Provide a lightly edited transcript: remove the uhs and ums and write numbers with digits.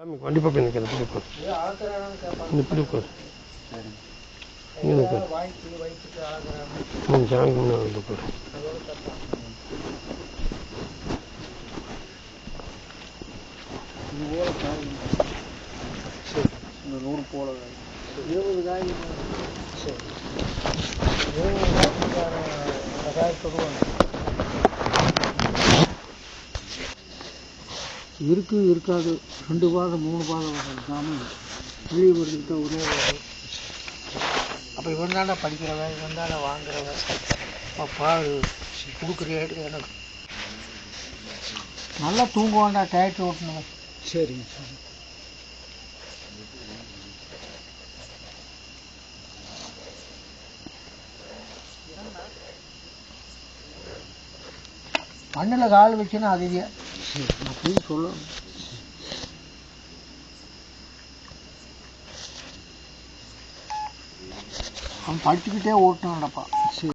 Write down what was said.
வண்டி பக்கம் நிற்கிறேன். இப்படி உட்கார். இங்கே உட்கார். சாமி முன்னாடி உட்கார். இந்த 100 போல 20 காய். சரி, 20 காய் சொல்லுவாங்க. இருக்காது 2 பாதம் 3 பாதம் சாமி வெளியே படிச்சுக்கிட்ட ஒரே. அப்போ இவன் தானே படிக்கிறவன், இவன் தானே வாங்குறவன். பால் கொடுக்குறேன் எனக்கு நல்லா தூங்குவான்டா டயட் ஓட்டணும். சரிங்க சரி. மண்ணில் கால் வச்சுன்னா அதுவே அப்படின்னு சொல்லணும். அவன் படிச்சுக்கிட்டே ஓட்டணும்டப்பா. சரி.